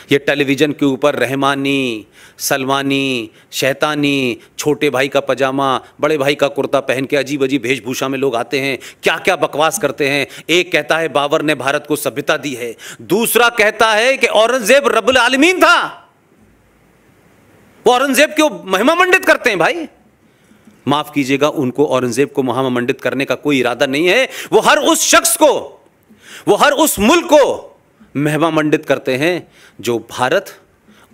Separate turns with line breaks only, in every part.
ये टेलीविज़न के ऊपर रहमानी, सलमानी, शैतानी, छोटे भाई का पजामा, बड़े भाई का कुर्ता पहन के अजीब अजीब वेशभूषा में लोग आते हैं, क्या क्या बकवास करते हैं। एक कहता है बाबर ने भारत को सभ्यता दी है, दूसरा कहता है कि औरंगजेब रब्बुल आलमीन था। वो औरंगजेब को महिमा मंडित करते हैं। भाई माफ कीजिएगा, उनको औरंगजेब को महिमा मंडित करने का कोई इरादा नहीं है। वो हर उस शख्स को, वो हर उस मुल्क को महिमा मंडित करते हैं जो भारत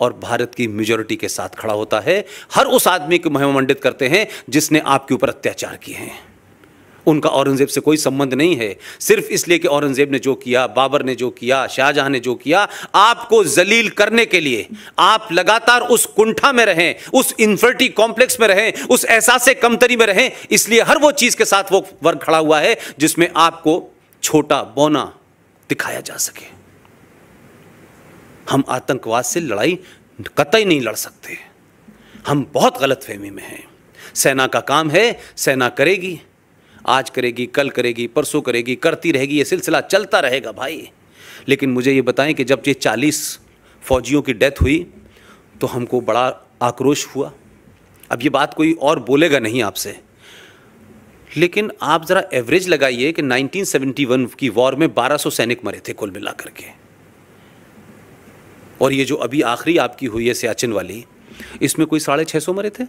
और भारत की मेजॉरिटी के साथ खड़ा होता है। हर उस आदमी को महिमा मंडित करते हैं जिसने आपके ऊपर अत्याचार किए हैं। उनका औरंगजेब से कोई संबंध नहीं है। सिर्फ इसलिए कि औरंगजेब ने जो किया, बाबर ने जो किया, शाहजहां ने जो किया, आपको जलील करने के लिए आप लगातार उस कुंठा में रहें, उस इंफिनिटी कॉम्प्लेक्स में रहें, उस एहसास कमतरी में रहें। इसलिए हर वो चीज के साथ वो वर्ग खड़ा हुआ है जिसमें आपको छोटा बौना दिखाया जा सके। हम आतंकवाद से लड़ाई कतई नहीं लड़ सकते। हम बहुत गलतफहमी में हैं। सेना का काम है, सेना करेगी, आज करेगी, कल करेगी, परसों करेगी, करती रहेगी, ये सिलसिला चलता रहेगा भाई। लेकिन मुझे ये बताएं कि जब ये 40 फौजियों की डेथ हुई तो हमको बड़ा आक्रोश हुआ। अब ये बात कोई और बोलेगा नहीं आपसे, लेकिन आप ज़रा एवरेज लगाइए कि 1971 की वॉर में 1200 सैनिक मरे थे कुल मिलाकर के, और ये जो अभी आखिरी आपकी हुई है सियाचिन वाली, इसमें कोई 650 मरे थे।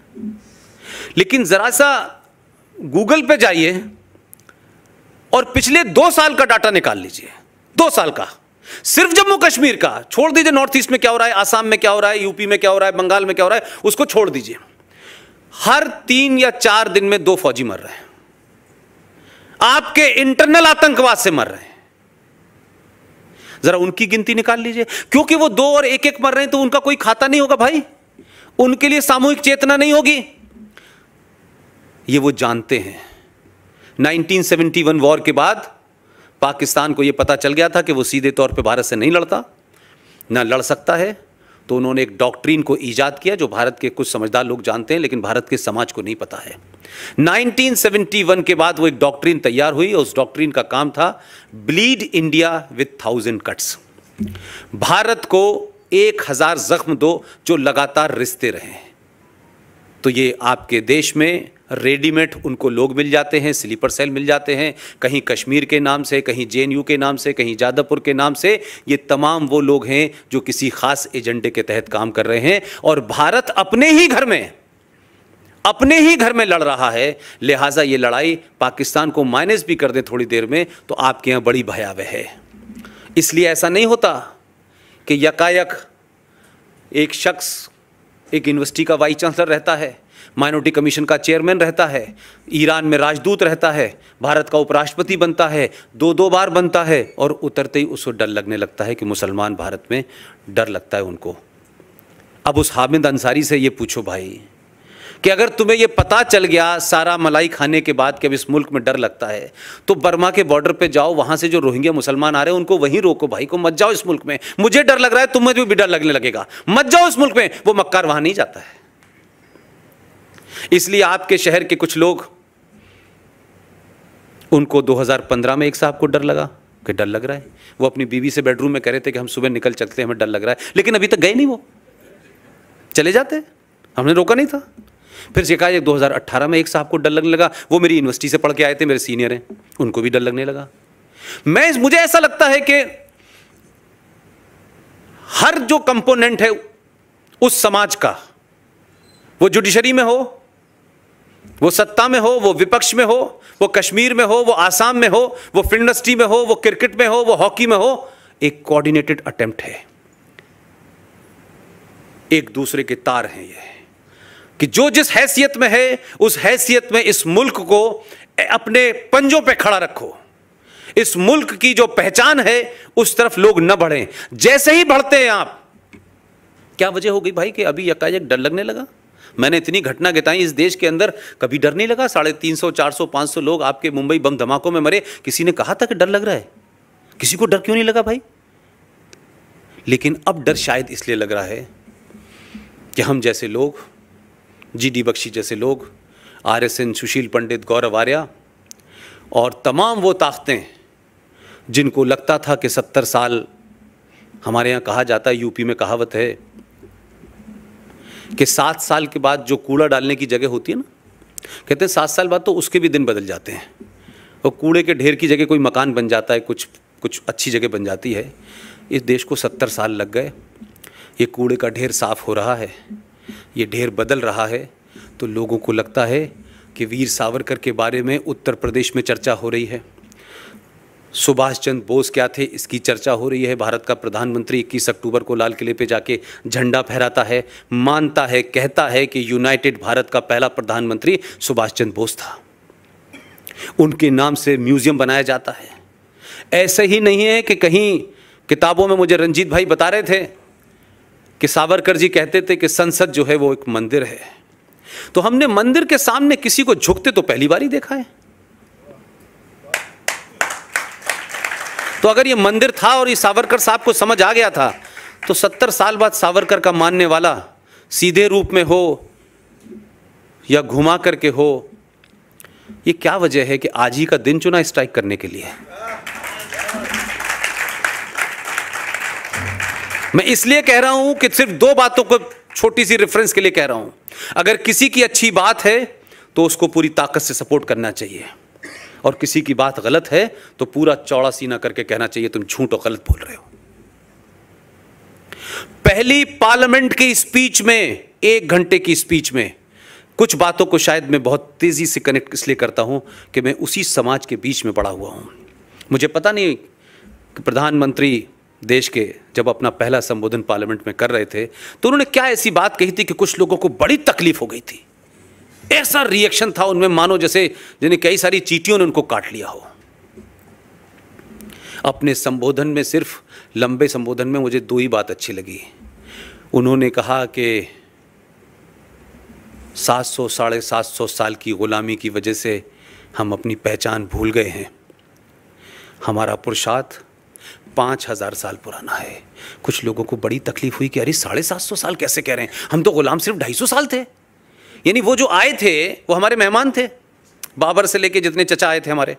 लेकिन ज़रा सा गूगल पे जाइए और पिछले 2 साल का डाटा निकाल लीजिए, 2 साल का, सिर्फ जम्मू कश्मीर का। छोड़ दीजिए नॉर्थ ईस्ट में क्या हो रहा है, आसाम में क्या हो रहा है, यूपी में क्या हो रहा है, बंगाल में क्या हो रहा है, उसको छोड़ दीजिए। हर 3 या 4 दिन में 2 फौजी मर रहे हैं, आपके इंटरनल आतंकवाद से मर रहे हैं। जरा उनकी गिनती निकाल लीजिए, क्योंकि वो 2 और 1-1 मर रहे हैं तो उनका कोई खाता नहीं होगा भाई, उनके लिए सामूहिक चेतना नहीं होगी। ये वो जानते हैं। 1971 वॉर के बाद पाकिस्तान को यह पता चल गया था कि वो सीधे तौर पे भारत से नहीं लड़ता, ना लड़ सकता है, तो उन्होंने एक डॉक्ट्रिन को ईजाद किया जो भारत के कुछ समझदार लोग जानते हैं लेकिन भारत के समाज को नहीं पता है। 1971 के बाद वो एक डॉक्ट्रिन तैयार हुई और उस डॉक्ट्रिन का काम था bleed India with 1000 cuts. Bharat को 1000 जख्म दो जो लगातार रिश्ते रहे। तो ये आपके देश में रेडीमेड उनको लोग मिल जाते हैं, स्लीपर सेल मिल जाते हैं, कहीं कश्मीर के नाम से, कहीं जेएनयू के नाम से, कहीं जादवपुर के नाम से। ये तमाम वो लोग हैं जो किसी खास एजेंडे के तहत काम कर रहे हैं और भारत अपने ही घर में लड़ रहा है। लिहाजा ये लड़ाई पाकिस्तान को माइनस भी कर दे थोड़ी देर में तो आपके यहाँ बड़ी भयावह है। इसलिए ऐसा नहीं होता कि यकायक एक शख्स एक यूनिवर्सिटी का वाइस चांसलर रहता है, माइनॉरिटी कमीशन का चेयरमैन रहता है, ईरान में राजदूत रहता है, भारत का उपराष्ट्रपति बनता है, 2-2 बार बनता है और उतरते ही उसको डर लगने लगता है कि मुसलमान भारत में डर लगता है उनको। अब उस हामिद अंसारी से ये पूछो भाई कि अगर तुम्हें ये पता चल गया सारा मलाई खाने के बाद कि अब इस मुल्क में डर लगता है तो बर्मा के बॉर्डर पे जाओ, वहां से जो रोहिंग्या मुसलमान आ रहे हैं उनको वहीं रोको भाई को, मत जाओ इस मुल्क में। मुझे डर लग रहा है, तुम्हें भी डर लगने लगेगा, मत जाओ इस मुल्क में। वो मक्कार वहां नहीं जाता है। इसलिए आपके शहर के कुछ लोग, उनको 2015 में एक साहब को डर लगा कि डर लग रहा है, वो अपनी बीवी से बेडरूम में कह रहे थे कि हम सुबह निकल चलते हैं, हमें डर लग रहा है, लेकिन अभी तक गए नहीं, वो चले जाते, हमने रोका नहीं था। फिर शिकायत 2018 में एक साहब को डर लगने लगा, वो मेरी यूनिवर्सिटी से पढ़ के आए थे, मेरे सीनियर हैं, उनको भी डर लगने लगा। मुझे ऐसा लगता है कि हर जो कंपोनेंट है उस समाज का, वो जुडिशरी में हो, वो सत्ता में हो, वो विपक्ष में हो, वो कश्मीर में हो, वो आसाम में हो, वो फिल्म इंडस्ट्री में हो, वो क्रिकेट में हो, वो हॉकी में हो, एक कोऑर्डिनेटेड अटेम्प्ट है, एक दूसरे के तार हैं ये, कि जो जिस हैसियत में है उस हैसियत में इस मुल्क को अपने पंजों पे खड़ा रखो। इस मुल्क की जो पहचान है उस तरफ लोग न बढ़ें। जैसे ही बढ़ते हैं आप, क्या वजह हो गई भाई कि अभी यकायक डर लगने लगा? मैंने इतनी घटना बताई इस देश के अंदर, कभी डर नहीं लगा। 350, 400, 500 लोग आपके मुंबई बम धमाकों में मरे, किसी ने कहा था कि डर लग रहा है? किसी को डर क्यों नहीं लगा भाई? लेकिन अब डर शायद इसलिए लग रहा है कि हम जैसे लोग, GD बख्शी जैसे लोग, RSN, सुशील पंडित, गौरव आर्या और तमाम वो ताकतें जिनको लगता था कि 70 साल हमारे यहाँ कहा जाता है, यूपी में कहावत है कि 7 साल के बाद जो कूड़ा डालने की जगह होती है ना, कहते हैं 7 साल बाद तो उसके भी दिन बदल जाते हैं और कूड़े के ढेर की जगह कोई मकान बन जाता है, कुछ अच्छी जगह बन जाती है। इस देश को 70 साल लग गए, ये कूड़े का ढेर साफ हो रहा है, ये ढेर बदल रहा है। तो लोगों को लगता है कि वीर सावरकर के बारे में उत्तर प्रदेश में चर्चा हो रही है, सुभाष चंद्र बोस क्या थे इसकी चर्चा हो रही है। भारत का प्रधानमंत्री 21 अक्टूबर को लाल किले पे जाके झंडा फहराता है, मानता है, कहता है कि यूनाइटेड भारत का पहला प्रधानमंत्री सुभाष चंद्र बोस था, उनके नाम से म्यूजियम बनाया जाता है। ऐसे ही नहीं है कि कहीं किताबों में मुझे रंजीत भाई बता रहे थे कि सावरकर जी कहते थे कि संसद जो है वो एक मंदिर है। तो हमने मंदिर के सामने किसी को झुकते तो पहली बार ही देखा है। तो अगर ये मंदिर था और ये सावरकर साहब को समझ आ गया था, तो 70 साल बाद सावरकर का मानने वाला सीधे रूप में हो या घुमा करके हो, ये क्या वजह है कि आज ही का दिन चुना स्ट्राइक करने के लिए? मैं इसलिए कह रहा हूं कि सिर्फ 2 बातों को छोटी सी रेफरेंस के लिए कह रहा हूं। अगर किसी की अच्छी बात है तो उसको पूरी ताकत से सपोर्ट करना चाहिए, और किसी की बात गलत है तो पूरा चौड़ा सीना करके कहना चाहिए तुम झूठ और गलत बोल रहे हो। पहली पार्लियामेंट की स्पीच में, 1 घंटे की स्पीच में, कुछ बातों को शायद मैं बहुत तेजी से कनेक्ट इसलिए करता हूं कि मैं उसी समाज के बीच में पड़ा हुआ हूं। मुझे पता नहीं कि प्रधानमंत्री देश के जब अपना पहला संबोधन पार्लियामेंट में कर रहे थे तो उन्होंने क्या ऐसी बात कही थी कि कुछ लोगों को बड़ी तकलीफ हो गई थी। ऐसा रिएक्शन था उनमें मानो जैसे जिन्हें कई सारी चींटियों ने उनको काट लिया हो। अपने संबोधन में, सिर्फ लंबे संबोधन में, मुझे 2 ही बात अच्छी लगी। उन्होंने कहा कि 700 साढ़े 700 साल की गुलामी की वजह से हम अपनी पहचान भूल गए हैं। हमारा पुरुषार्थ 5000 साल पुराना है। कुछ लोगों को बड़ी तकलीफ हुई कि अरे 750 साल कैसे कह रहे हैं, हम तो गुलाम सिर्फ 250 साल थे। यानी वो जो आए थे वो हमारे मेहमान थे। बाबर से लेके जितने चचा आए थे हमारे,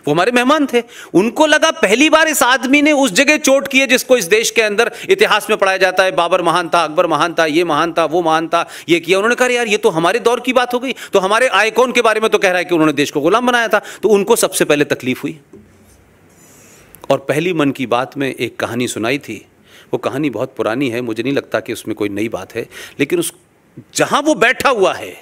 वो हमारे मेहमान थे। उनको लगा पहली बार इस आदमी ने उस जगह चोट की है जिसको इस देश के अंदर इतिहास में पढ़ाया जाता है। बाबर महान था, अकबर महान था, ये महान था, वो महान था, ये किया। उन्होंने कहा यार ये तो हमारे दौर की बात हो गई। तो हमारे आइकॉन के बारे में तो कह रहा है कि उन्होंने देश को गुलाम बनाया था। तो उनको सबसे पहले तकलीफ हुई। और पहली मन की बात में एक कहानी सुनाई थी। वो कहानी बहुत पुरानी है, मुझे नहीं लगता कि उसमें कोई नई बात है, लेकिन उस जहां वो बैठा हुआ है,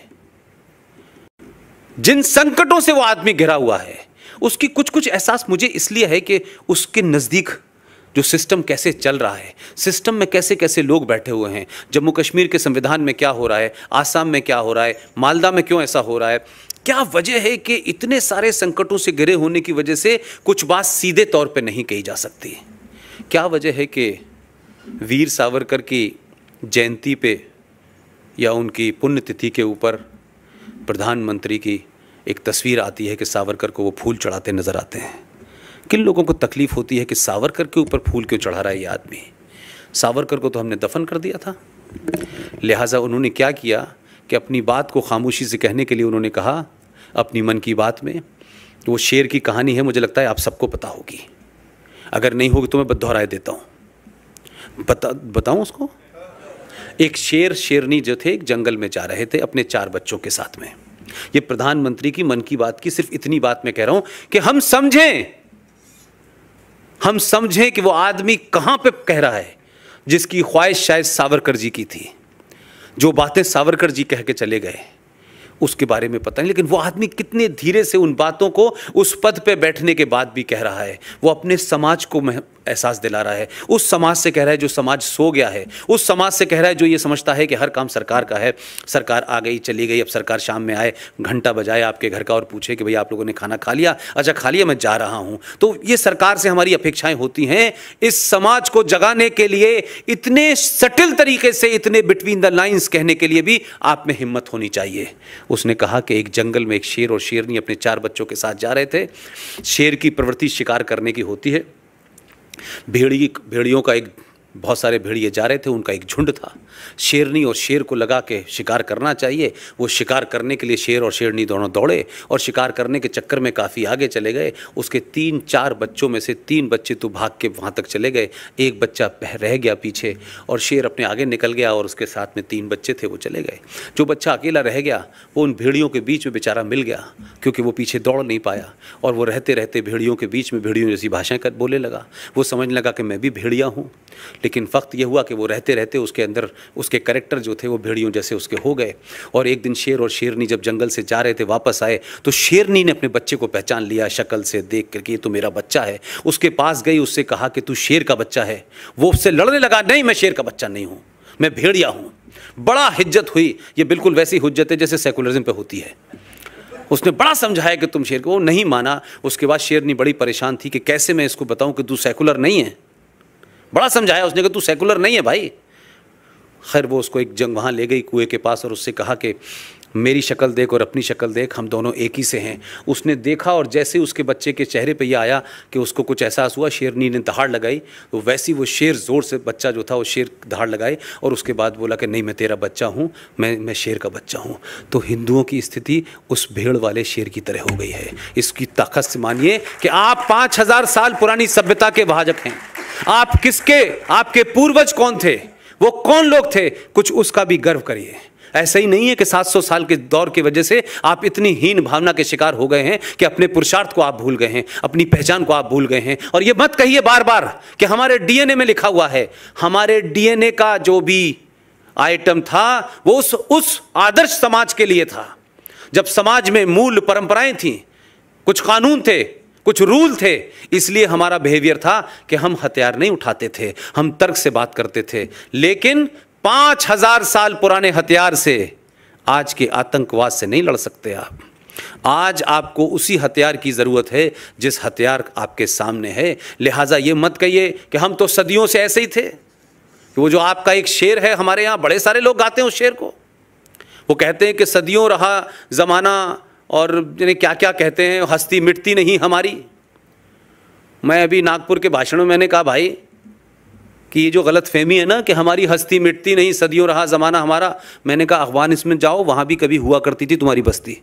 जिन संकटों से वो आदमी घिरा हुआ है, उसकी कुछ कुछ एहसास मुझे इसलिए है कि उसके नजदीक जो सिस्टम कैसे चल रहा है, सिस्टम में कैसे कैसे लोग बैठे हुए हैं, जम्मू कश्मीर के संविधान में क्या हो रहा है, आसाम में क्या हो रहा है, मालदा में क्यों ऐसा हो रहा है, क्या वजह है कि इतने सारे संकटों से घिरे होने की वजह से कुछ बात सीधे तौर पे नहीं कही जा सकती। क्या वजह है कि वीर सावरकर की जयंती पे या उनकी पुण्यतिथि के ऊपर प्रधानमंत्री की एक तस्वीर आती है कि सावरकर को वो फूल चढ़ाते नजर आते हैं। किन लोगों को तकलीफ होती है कि सावरकर के ऊपर फूल क्यों चढ़ा रहा है ये आदमी? सावरकर को तो हमने दफन कर दिया था। लिहाजा उन्होंने क्या किया कि अपनी बात को खामोशी से कहने के लिए उन्होंने कहा अपनी मन की बात में, वो शेर की कहानी है, मुझे लगता है आप सबको पता होगी। अगर नहीं होगी तो मैं दोहराए देता हूँ। बताऊँ उसको? एक शेर शेरनी जो थे एक जंगल में जा रहे थे अपने 4 बच्चों के साथ में। ये प्रधानमंत्री की मन की बात की सिर्फ इतनी बात मैं कह रहा हूं कि हम समझें कि वो आदमी कहां पे कह रहा है, जिसकी ख्वाहिश शायद सावरकर जी की थी। जो बातें सावरकर जी कह के चले गए उसके बारे में पता नहीं, लेकिन वो आदमी कितने धीरे से उन बातों को उस पद पे बैठने के बाद भी कह रहा है। वो अपने समाज को एहसास दिला रहा है, उस समाज से कह रहा है जो समाज सो गया है, उस समाज से कह रहा है जो ये समझता है कि हर काम सरकार का है, सरकार आ गई चली गई, अब सरकार शाम में आए, घंटा बजाए आपके घर का और पूछे कि भैया आप लोगों ने खाना खा लिया? अच्छा खा लिया, मैं जा रहा हूँ। तो ये सरकार से हमारी अपेक्षाएं होती हैं। इस समाज को जगाने के लिए इतने सटिल तरीके से, इतने बिटवीन द लाइन्स कहने के लिए भी आप में हिम्मत होनी चाहिए। उसने कहा कि एक जंगल में एक शेर और शेरनी अपने 4 बच्चों के साथ जा रहे थे। शेर की प्रवृत्ति शिकार करने की होती है। भेड़ियों का एक बहुत सारे भेड़िए जा रहे थे, उनका एक झुंड था। शेरनी और शेर को लगा के शिकार करना चाहिए। वो शिकार करने के लिए शेर और शेरनी दोनों दौड़े और शिकार करने के चक्कर में काफ़ी आगे चले गए। उसके 3-4 बच्चों में से 3 बच्चे तो भाग के वहाँ तक चले गए, एक बच्चा रह गया पीछे और शेर अपने आगे निकल गया और उसके साथ में 3 बच्चे थे, वो चले गए। जो बच्चा अकेला रह गया वो उन भेड़ियों के बीच में बेचारा मिल गया, क्योंकि वो पीछे दौड़ नहीं पाया और वो रहते रहते भेड़ियों के बीच में भेड़ियों जैसी भाषाएं कर बोलने लगा। वो समझने लगा कि मैं भी भेड़िया हूँ। लेकिन वक्त ये हुआ कि वो रहते रहते उसके अंदर उसके कैरेक्टर जो थे वो भेड़ियों जैसे उसके हो गए। और एक दिन शेर और शेरनी जब जंगल से जा रहे थे, वापस आए तो शेरनी ने अपने बच्चे को पहचान लिया, शक्ल से देख करके ये तो मेरा बच्चा है। उसके पास गई, उससे कहा कि तू शेर का बच्चा है। वो उससे लड़ने लगा, नहीं मैं शेर का बच्चा नहीं हूँ, मैं भेड़िया हूँ। बड़ा हिज्जत हुई, ये बिल्कुल वैसी हुज्जत है जैसे सेकुलरिज्म पे होती है। उसने बड़ा समझाया कि तुम शेर को, वो नहीं माना। उसके बाद शेरनी बड़ी परेशान थी कि कैसे मैं इसको बताऊं कि तू सेकुलर नहीं है। बड़ा समझाया उसने कि तू सेकुलर नहीं है भाई। खैर वो उसको एक जंग वहाँ ले गई कुएं के पास और उससे कहा कि मेरी शक्ल देख और अपनी शक्ल देख, हम दोनों एक ही से हैं। उसने देखा और जैसे उसके बच्चे के चेहरे पे ये आया कि उसको कुछ एहसास हुआ, शेरनी ने दहाड़ लगाई। तो वैसी वो शेर ज़ोर से, बच्चा जो था वो शेर दहाड़ लगाए और उसके बाद बोला कि नहीं मैं तेरा बच्चा हूँ, मैं शेर का बच्चा हूँ। तो हिंदुओं की स्थिति उस भेड़ वाले शेर की तरह हो गई है। इसकी ताकत से मानिए कि आप 5000 साल पुरानी सभ्यता के भाजक हैं। आप किसके, आपके पूर्वज कौन थे, वो कौन लोग थे, कुछ उसका भी गर्व करिए। ऐसा ही नहीं है कि 700 साल के दौर की वजह से आप इतनी हीन भावना के शिकार हो गए हैं कि अपने पुरुषार्थ को आप भूल गए हैं, अपनी पहचान को आप भूल गए हैं। और ये मत कहिए बार बार कि हमारे डीएनए में लिखा हुआ है। हमारे डीएनए का जो भी आइटम था वो उस आदर्श समाज के लिए था, जब समाज में मूल परंपराएं थी, कुछ कानून थे, कुछ रूल थे। इसलिए हमारा बिहेवियर था कि हम हथियार नहीं उठाते थे, हम तर्क से बात करते थे। लेकिन 5000 साल पुराने हथियार से आज के आतंकवाद से नहीं लड़ सकते आप। आज आपको उसी हथियार की ज़रूरत है जिस हथियार आपके सामने है। लिहाजा ये मत कहिए कि हम तो सदियों से ऐसे ही थे। वो जो आपका एक शेर है, हमारे यहाँ बड़े सारे लोग गाते हैं उस शेर को। वो कहते हैं कि सदियों रहा ज़माना और क्या क्या कहते हैं, हस्ती मिटती नहीं हमारी। मैं अभी नागपुर के भाषण में मैंने कहा भाई कि ये जो गलत फहमी है ना कि हमारी हस्ती मिटती नहीं, सदियों रहा ज़माना हमारा, मैंने कहा अफगानिस्तान में जाओ, वहाँ भी कभी हुआ करती थी तुम्हारी बस्ती।